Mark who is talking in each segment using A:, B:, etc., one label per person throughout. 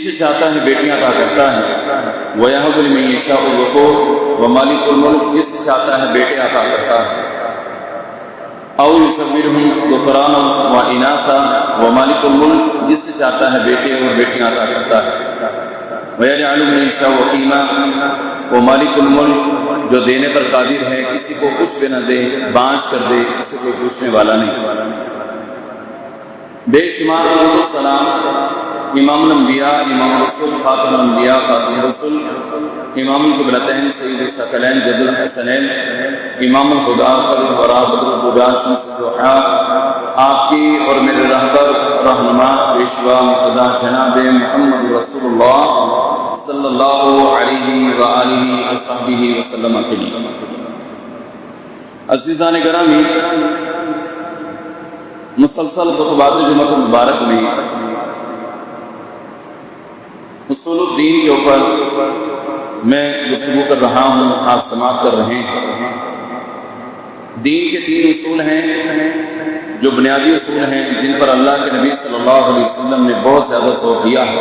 A: جسے چاہتا ہے بیٹیاں عطا کرتا ہے، وَيَهَبُ لِمَن يَشَاءُ الذُّكُورَ وَمَالِكُ الْمُلْكِ جسے چاہتا ہے بیٹے عطا کرتا ہے، أَوْ يُصَوِّرُهُمْ ذُكْرَانًا وَإِنَاثًا وَمَالِكُ الْمُلْكِ جسے چاہتا ہے بیٹے اور بیٹیاں عطا کرتا ہے، وَيَجْعَلُ مَن يَشَاءُ عَقِيمًا وَمَالِكُ الْمُلْكِ جو دینے پر قادر ہے، کسی کو کچھ بھی نہ دے، بانچ کر دے، کسی کو پوچھنے والا نہیں۔ بے شمار درود و سلام امام الانبیاء، امام الرسول، خاتم الانبیاء، خاتم الرسول، امام القبلتین، سید الثقلین، جد الحسنین، امام الہدیٰ، قدر الورا، بدر الہدیٰ، شمس الضحیٰ، آپ کی اور میرے رہبر، رہنما، پیشوا، مقتدیٰ جناب محمد رسول اللہ صلی اللہ علیہ وآلہ وصحبہ وسلم کے لیے۔ عزیزان گرامی، مسلسل خطبات جمعہ مبارک میں اصول الدین کے اوپر میں گفتگو کر رہا ہوں، آپ سماعت کر رہے ہیں۔ دین کے 3 اصول ہیں جو بنیادی اصول ہیں، جن پر اللہ کے نبی صلی اللہ علیہ وسلم نے بہت زیادہ زور دیا ہے،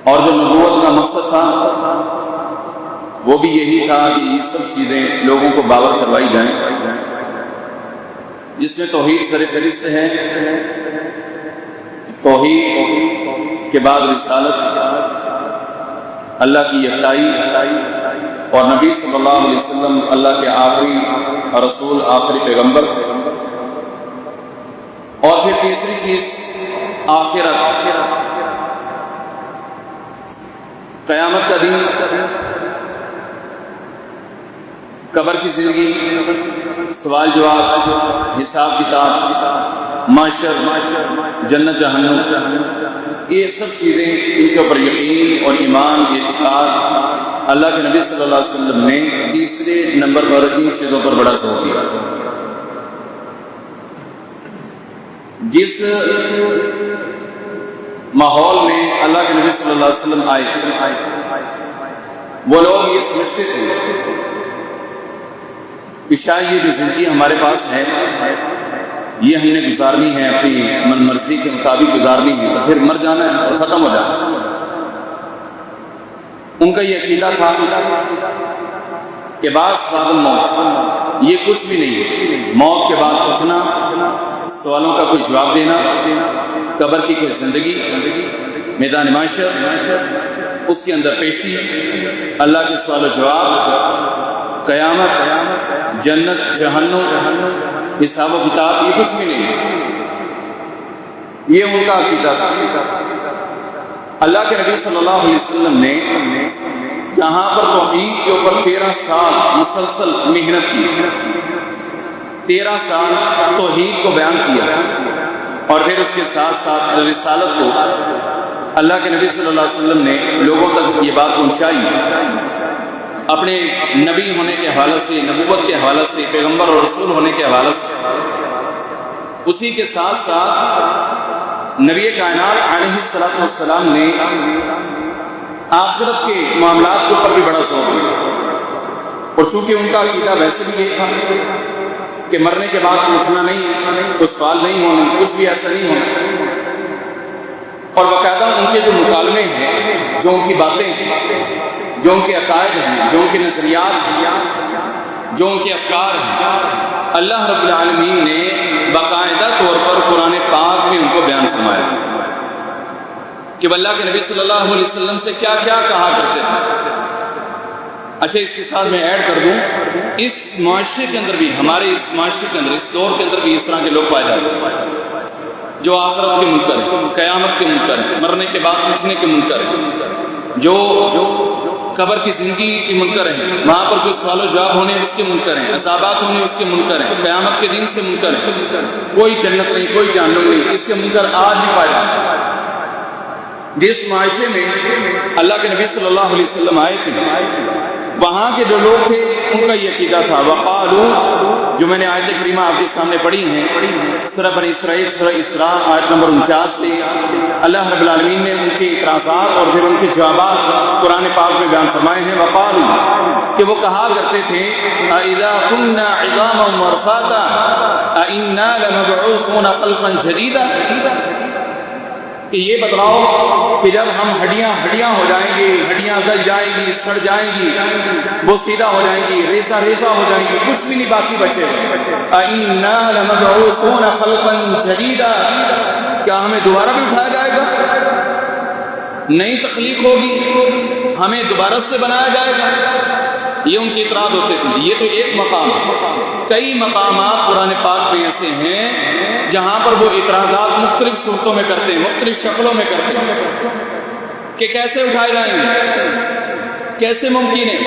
A: اور جو نبوت کا مقصد تھا وہ بھی یہی تھا کہ یہ سب چیزیں لوگوں کو باور کروائی جائیں، جس میں توحید سر فہرست ہے۔ توحید کے بعد رسالت، اللہ کی یکتائی، اور نبی صلی اللہ علیہ وسلم اللہ کے آخری رسول، آخری پیغمبر، اور پھر تیسری چیز آخرت، قیامت کا دن، قبر کی زندگی، سوال جواب، حساب کتاب، معاشر، جنت جہنم، یہ سب چیزیں، ان کے اوپر یقین اور ایمان، اعتقاد، اللہ کے نبی صلی اللہ علیہ وسلم نے تیسرے نمبر پر ان چیزوں پر بڑا زور دیا۔ جس ماحول میں اللہ کے نبی صلی اللہ علیہ وسلم آئے تھے، وہ لوگ یہ سمجھتے تھے کہ شاید یہ جو زندگی ہمارے پاس ہے یہ ہم نے گزارنی ہے، اپنی من مرضی کے مطابق گزارنی ہے، اور پھر مر جانا ہے اور ختم ہو جانا ہے۔ ان کا یہ عقیدہ تھا کہ بعد الموت یہ کچھ بھی نہیں ہے، موت کے بعد اٹھنا، سوالوں کا کوئی جواب دینا، قبر کی کوئی زندگی، میدان معاشر، اس کے اندر پیشی، اللہ کے سوال و جواب، قیامت، جنت جہنم، حساب و کتاب، یہ کچھ بھی نہیں ہے۔ یہ ان کا عقیدہ تھا۔ اللہ کے نبی صلی اللہ علیہ وسلم نے جہاں پر توحید کے اوپر 13 سال مسلسل محنت کی، 13 سال توحید کو بیان کیا، اور پھر اس کے ساتھ ساتھ رسالت کو اللہ کے نبی صلی اللہ علیہ وسلم نے لوگوں تک یہ بات پہنچائی، اپنے نبی ہونے کے حوالے سے، نبوت کے حوالے سے، پیغمبر اور رسول ہونے کے حوالے سے۔ اسی کے ساتھ ساتھ نبی کائنات علیہ السلام نے آخرت کے معاملات کے اوپر بھی بڑا زور دیا، اور چونکہ ان کا عقیدہ ویسے بھی یہ تھا کہ مرنے کے بعد اٹھنا نہیں، کوئی سوال نہیں ہونا، کچھ بھی ایسا نہیں ہونا، اور باقاعدہ ان کے جو مکالمے ہیں، جو ان کی باتیں ہیں، جو ان کے عقائد ہیں، جو ان کے نظریات ہیں، جو ان کے افکار ہیں، اللہ رب العالمین نے باقاعدہ طور پر قرآن پاک میں ان کو بیان فرمایا کہ اللہ کے نبی صلی اللہ علیہ وسلم سے کیا کیا کہا کرتے تھے۔ اچھا، اس کے ساتھ میں ایڈ کر دوں، اس معاشرے کے اندر بھی، ہمارے اس معاشرے کے اندر، اس دور کے اندر بھی اس طرح کے لوگ پائے جاتے ہیں جو آخرت کے منکر ہیں، قیامت کے منکر ہیں، مرنے کے بعد اٹھنے کے منکر ہیں، جو قبر کی زندگی کے منکر ہیں، وہاں پر کوئی سوال و جواب ہونے اس کے منکر ہیں، عذابات ہونے اس کے منکر ہیں، قیامت کے دن سے منکر ہیں، کوئی جنت نہیں، کوئی جہنم نہیں، اس کے منکر آج بھی پائے جاتے ہیں۔ جس معاشرے میں اللہ کے نبی صلی اللہ علیہ وسلم آئے تھے، وہاں کے جو لوگ تھے ان کا یہ عقیدہ تھا، وقالوا، جو میں نے آیت کریمہ آپ کے سامنے پڑھی ہیں، سورہ بنی اسرائیل، سورہ اسراء، آیت نمبر 49 سے، اللہ رب العالمین نے ان کے اعتراضات اور پھر ان کے جوابات قرآن پاک میں بیان فرمائے ہیں۔ وقالوا، کہ وہ کہا کرتے تھے، اذا كنا عظاما ورفاتا ائنا لمبعوثون خلقا جديدا، کہ یہ بتلاؤ کہ جب ہم ہڈیاں ہو جائیں گی، ہڈیاں گل جائیں گی، سڑ جائیں گی، وہ سیدھا ہو جائیں گی، ریسا ہو جائیں گی، کچھ بھی نہیں باقی بچے اَإِنَّا لَمَبْعُوثُونَ خَلْقًا جَدِيدًا، کیا ہمیں دوبارہ بھی اٹھایا جائے گا؟ نئی تخلیق ہوگی، ہمیں دوبارہ سے بنایا جائے گا؟ یہ ان کے اعتراض ہوتے تھے۔ یہ تو ایک مقام ہے، کئی مقامات قرآن پاک میں ایسے ہیں جہاں پر وہ اعتراضات مختلف صورتوں میں کرتے ہیں، مختلف شکلوں میں کرتے ہیں کہ کیسے اٹھائے جائیں گے، کیسے ممکن ہے،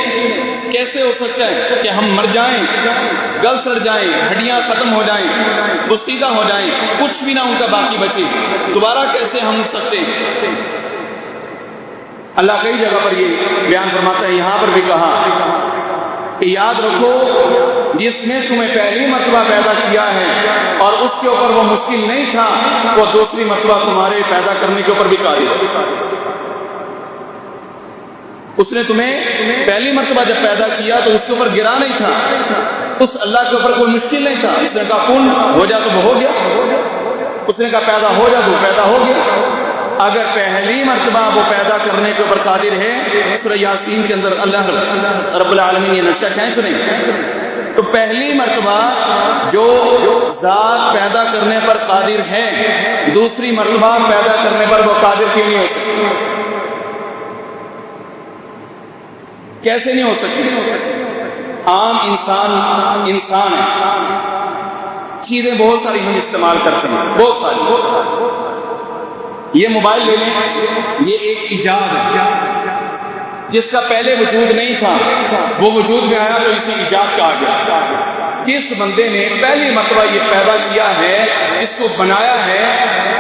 A: کیسے ہو سکتا ہے کہ ہم مر جائیں، گل سڑ جائیں، ہڈیاں ختم ہو جائیں، وہ سیدھا ہو جائیں، کچھ بھی نہ ان کا باقی بچے، دوبارہ کیسے ہم اٹھ سکتے ہیں؟ اللہ کئی جگہ پر یہ بیان فرماتا ہے، یہاں پر بھی کہا کہ یاد رکھو جس نے تمہیں پہلی مرتبہ پیدا کیا ہے اور اس کے اوپر وہ مشکل نہیں تھا، وہ دوسری مرتبہ تمہارے پیدا کرنے کے اوپر بھی قادر ہے۔ اس نے تمہیں پہلی مرتبہ جب پیدا کیا تو اس کے اوپر گرا نہیں تھا، اس اللہ کے اوپر کوئی مشکل نہیں تھا، اس نے کہا کن ہو جا تو وہ ہو گیا، اس نے کہا پیدا ہو جا تو پیدا ہو گیا۔ اگر پہلی مرتبہ وہ پیدا کرنے کے اوپر قادر ہے، سورہ یاسین کے اندر اللہ رب العالمین یہ نقشہ کھینچ رہے ہیں، تو پہلی مرتبہ جو ذات پیدا کرنے پر قادر ہے، دوسری مرتبہ پیدا کرنے پر وہ قادر کیوں نہیں ہو سکتی؟ کیسے نہیں ہو سکتی؟ عام انسان ہے، چیزیں بہت ساری ہم استعمال کرتے ہیں، بہت ساری۔ یہ موبائل لے لیں، یہ ایک ایجاد ہے جس کا پہلے وجود نہیں تھا، وہ وجود میں آیا تو اسی ایجاد کا آ گیا۔ جس بندے نے پہلی مرتبہ یہ پیدا کیا ہے، اس کو بنایا ہے،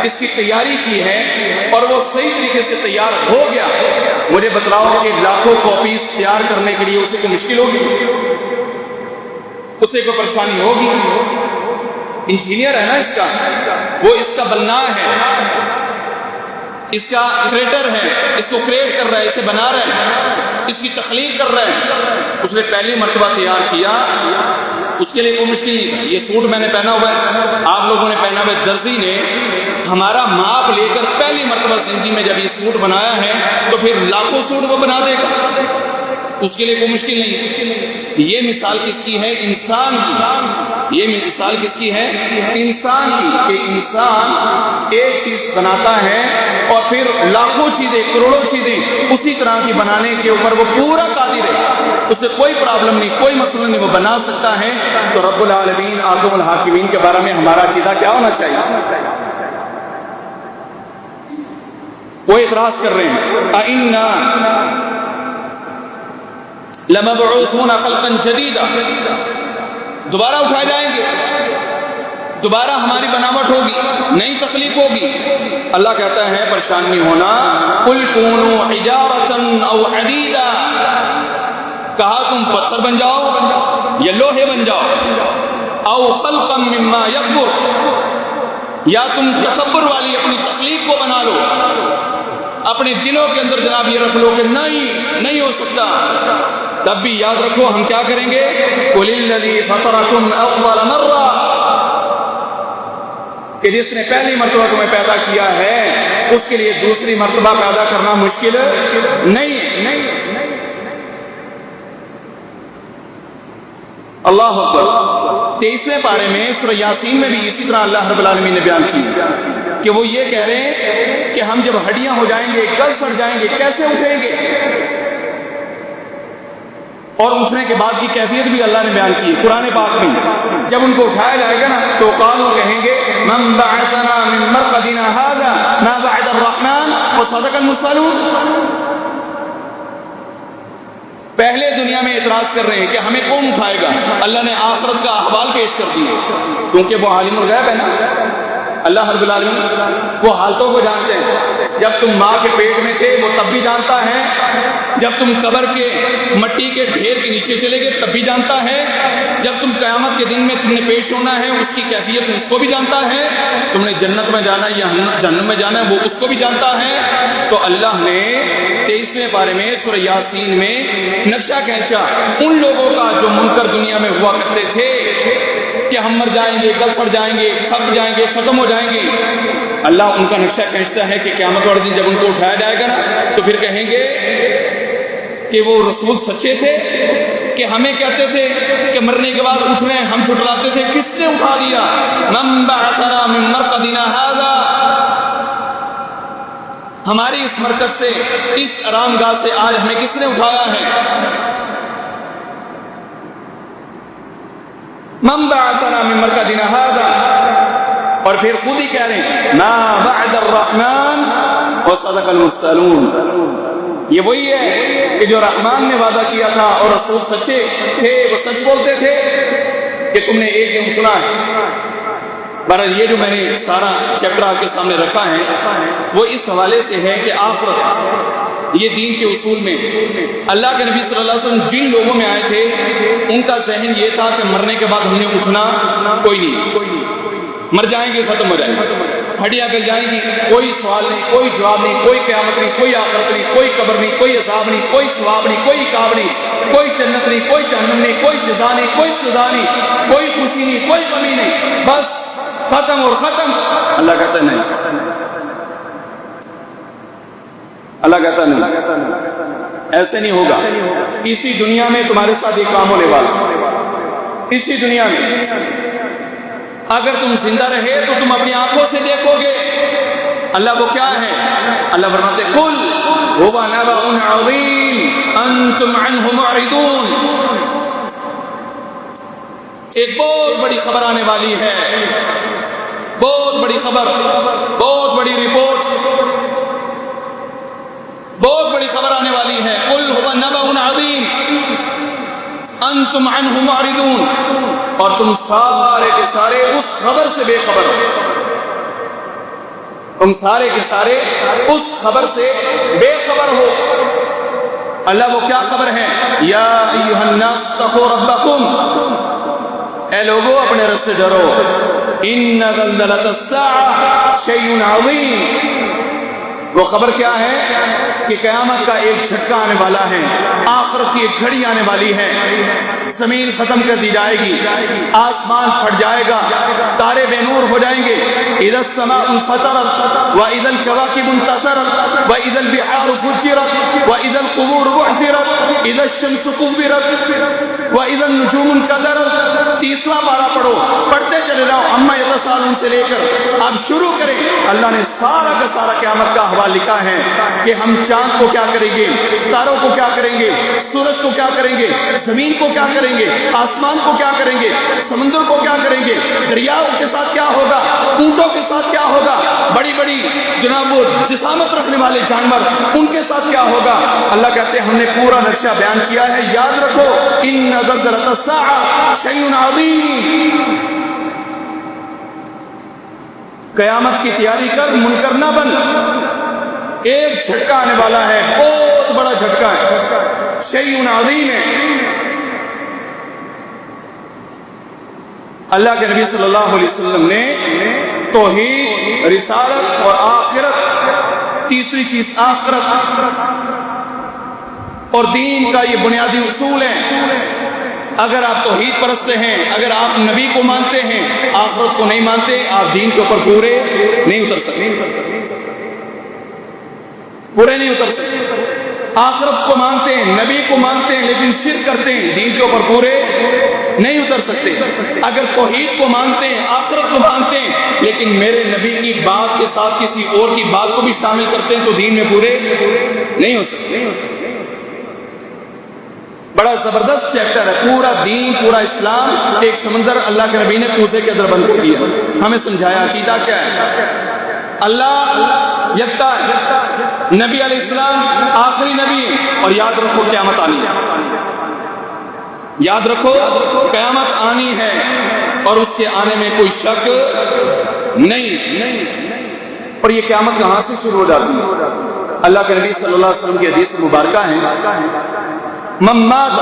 A: اس کی تیاری کی ہے اور وہ صحیح طریقے سے تیار ہو گیا، مجھے بتلاؤ کہ لاکھوں کاپیز تیار کرنے کے لیے اسے کو مشکل ہوگی، اسے کو پریشانی ہوگی؟ انجینئر ہے نا اس کا، وہ اس کا بننا ہے، اس کا کریٹر ہے، اس کو کریٹ کر رہا ہے، اسے بنا رہا ہے، اس کی تخلیق کر رہا ہے، اس نے پہلی مرتبہ تیار کیا، اس کے لیے کوئی مشکل نہیں تھا۔ یہ سوٹ میں نے پہنا ہوا ہے، آپ لوگوں نے پہنا ہوا ہے، درزی نے ہمارا ماپ لے کر پہلی مرتبہ زندگی میں جب یہ سوٹ بنایا ہے تو پھر لاکھوں سوٹ وہ بنا دے گا، اس کے لیے کوئی مشکل نہیں۔ یہ مثال کس کی ہے؟ انسان کی۔ یہ مثال کس کی ہے؟ انسان کی، کہ انسان ایک چیز بناتا ہے اور پھر لاکھوں چیزیں، کروڑوں چیزیں اسی طرح کی بنانے کے اوپر وہ پورا قادر ہے، اسے کوئی پرابلم نہیں، کوئی مسئلہ نہیں، وہ بنا سکتا ہے۔ تو رب العالمین احکم الحاکمین کے بارے میں ہمارا عقیدہ کیا ہونا چاہیے؟ وہ اعتراض کر رہے ہیں اَإِنَّا لَمَبْعُوثُونَ خَلْقًا جَدِيدًا، دوبارہ اٹھائے جائیں گے، دوبارہ ہماری بناوٹ ہوگی، نئی تخلیق ہوگی۔ اللہ کہتا ہے پریشان نہیں ہونا، قُلْ كُونُوا حِجَارَةً أَوْ حَدِيدًا، کہا تم پتھر بن جاؤ یا لوہے بن جاؤ، أَوْ خَلْقًا مِّمَّا يَكْبُرُ، یا تم تکبر والی اپنی تخلیق کو بنا لو، اپنے دلوں کے اندر جناب یہ رکھ لو کہ نہیں ہو سکتا، تب بھی یاد رکھو ہم کیا کریں گے؟ قُلِ الَّذِي فَطَرَكُمْ أَوَّلَ مَرَّةٍ، کہ جس نے پہلی مرتبہ تمہیں پیدا کیا ہے اس کے لیے دوسری مرتبہ پیدا کرنا مشکل نہیں ہے۔ اللہ اکبر۔ 23ویں پارے میں سورہ یاسین میں بھی اسی طرح اللہ رب العالمین نے بیان کیا کہ وہ یہ کہہ رہے ہیں کہ ہم جب ہڈیاں ہو جائیں گے، گل سڑ جائیں گے، کیسے اٹھیں گے؟ اور اٹھنے کے بعد کی کیفیت بھی اللہ نے بیان کی قرآن پاک میں۔ جب ان کو اٹھایا جائے گا نا تو قالوا کہیں گے من بعثنا من مرقدنا هذا ما وعد الرحمن وصدق المرسلون۔ پہلے دنیا میں اعتراض کر رہے ہیں کہ ہمیں کون اٹھائے گا، اللہ نے آخرت کا احوال پیش کر دیے، کیونکہ وہ عالم الغیب ہے نا، اللہ رب العالمین وہ حالتوں کو جانتے ہیں۔ جب تم ماں کے پیٹ میں تھے وہ تب بھی جانتا ہے، جب تم قبر کے مٹی کے ڈھیر کے نیچے چلے گئے تب بھی جانتا ہے، جب تم قیامت کے دن میں تم نے پیش ہونا ہے اس کی کیفیت اس کو بھی جانتا ہے، تم نے جنت میں جانا ہے یا جہنم میں جانا ہے وہ اس کو بھی جانتا ہے۔ تو اللہ نے 23ویں پارے میں سورہ یاسین میں نقشہ کھینچا ان لوگوں کا جو منکر دنیا میں ہوا کرتے تھے کہ ہم مر جائیں گے، گل سڑ جائیں گے، کھپ جائیں گے، ختم ہو جائیں گے، اللہ ان کا نقشہ کھینچتا ہے کہ قیامت والے دن جب ان کو اٹھایا جائے گا نا تو پھر کہیں گے کہ وہ رسول سچے تھے کہ ہمیں کہتے تھے کہ مرنے کے بعد اٹھ رہے ہیں، ہم جھٹلاتے تھے، کس نے اٹھا دیا؟ من بعثنا من مرقدنا هذا، ہماری اس مرکز سے، اس آرام گاہ سے آج ہمیں کس نے اٹھایا ہے؟ من بعثنا من مرقدنا هذا، اور پھر خود ہی کہہ رہے ہیں ما وعد الرحمن وصدق المرسلون، یہ وہی ہے کہ جو رحمان نے وعدہ کیا تھا اور رسول سچے تھے، وہ سچ بولتے تھے کہ تم نے ایک دن اٹھنا ہے۔ بہرحال یہ جو میں نے سارا چیپٹر آپ کے سامنے رکھا ہے وہ اس حوالے سے ہے کہ آخرت، یہ دین کے اصول میں اللہ کے نبی صلی اللہ علیہ وسلم جن لوگوں میں آئے تھے ان کا ذہن یہ تھا کہ مرنے کے بعد ہم نے اٹھنا کوئی نہیں، مر جائیں گے ختم ہو جائیں گے، ہڈیاں گل جائیں گی، کوئی سوال نہیں، کوئی جواب نہیں، کوئی قیامت نہیں، کوئی آخرت نہیں، کوئی قبر نہیں، کوئی عذاب نہیں، کوئی ثواب نہیں، کوئی عقاب نہیں، کوئی جنت نہیں، کوئی جہنم نہیں، کوئی جزا نہیں، کوئی سزا نہیں، کوئی خوشی نہیں، کوئی غمی نہیں، بس ختم اور ختم۔ اللہ کہتا ہے نہیں، اللہ کہتا نہیں، ایسے نہیں ہوگا۔ اسی دنیا میں تمہارے ساتھ ایک کام ہونے والا، اسی دنیا میں اگر تم زندہ رہے تو تم اپنی آنکھوں سے دیکھو گے۔ اللہ وہ کیا ہے؟ اللہ فرماتے قل هو نبأ عظیم انتم عنہ معرضون، ایک بہت بڑی خبر آنے والی ہے، بہت بڑی خبر، بہت بڑی رپورٹ، بہت بڑی خبر آنے والی ہے۔ قل هو نبأ عظیم انتم عنہ معرضون، اور تم سارے کے سارے اس خبر سے بے خبر ہو، تم سارے کے سارے اس خبر سے بے خبر ہو۔ اللہ وہ کیا خبر ہے؟ یا ایھا الناس اتقوا ربکم، اے لوگو اپنے رب سے ڈرو، ان زلزلۃ الساعۃ شیء عظیم، وہ خبر کیا ہے کہ قیامت کا ایک جھٹکا آنے والا ہے، آخرت کی ایک گھڑی آنے والی ہے، زمین ختم کر دی جائے گی، آسمان پھٹ جائے گا، تارے بے نور ہو جائیں گے، اذا السماء انفطرت واذا الكواكب انتثرت واذا البحار فجرت واذا القبور بعثرت اذا الشمس كورت واذا النجوم انكدرت۔ تیسرا پارہ پڑھو، پڑھتے چلے جاؤ، عما یتساءلون سے لے کر اب شروع کریں۔ اللہ نے سارا کا سارا قیامت کا حوالہ لکھا ہے کہ ہم چاند کو کیا کریں گے، تاروں کو کیا کریں گے، سورج کو کیا کریں گے، زمین کو کیا کریں گے، آسمان کو کیا کریں گے، سمندر کو کیا کریں گے، دریاؤں کے ساتھ کیا ہوگا، اونٹوں کے ساتھ کیا ہوگا، بڑی بڑی جناب وہ جسامت رکھنے والے جانور ان کے ساتھ کیا ہوگا۔ اللہ کہتے ہیں ہم نے پورا نقشہ بیان کیا ہے، یاد رکھو ان زلزلۃ الساعۃ شیء عظیم، قیامت کی تیاری کر، منکر نہ بن، ایک جھٹکا آنے والا ہے، بہت بڑا جھٹکا ہے، شیء عظیم ہے۔ اللہ کے نبی صلی اللہ علیہ وسلم نے توحید، رسالت اور آخرت، تیسری چیز آخرت اور دین کا یہ بنیادی اصول ہے۔ اگر آپ توحید پرست ہیں، اگر آپ نبی کو مانتے ہیں، آخرت کو نہیں مانتے، آپ دین کے اوپر پورے نہیں اتر سکتے، پورے نہیں اتر سکتے۔ آخرت کو مانتے ہیں، نبی کو مانتے ہیں، لیکن شرک کرتے ہیں، دین کے اوپر پورے نہیں اتر سکتے۔ اگر توحید کو مانتے ہیں، آخرت کو مانتے ہیں، لیکن میرے نبی کی بات کے ساتھ کسی اور کی بات کو بھی شامل کرتے ہیں تو دین میں پورے نہیں ہو سکتے۔ بڑا زبردست چیپٹر ہے، پورا دین، پورا اسلام ایک سمندر اللہ کے نبی نے کوزے کے اندر بند کر دیا، ہمیں سمجھایا عقیدہ کیا ہے، اللہ یکتا ہے، نبی علیہ السلام آخری نبی ہے، اور یاد رکھو قیامت آنی ہے، یاد رکھو قیامت آنی ہے اور اس کے آنے میں کوئی شک نہیں۔ اور یہ قیامت کہاں سے شروع ہو جاتی ہے؟ اللہ کے نبی صلی اللہ علیہ وسلم کی حدیث مبارکہ ہے من مات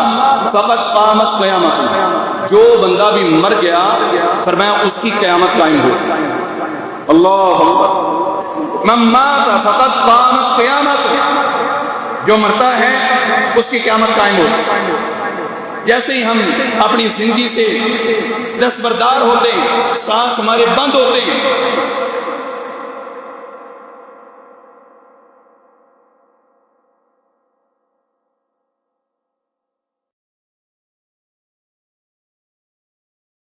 A: فقد قامت قیامت، جو بندہ بھی مر گیا فرمایا اس کی قیامت قائم ہو۔ اللہ اکبر، من مات فقد قامت قیامت، جو مرتا ہے اس کی قیامت قائم ہو۔ جیسے ہی ہم اپنی زندگی سے دستبردار ہوتے ہیں، سانس ہمارے بند ہوتے ہیں،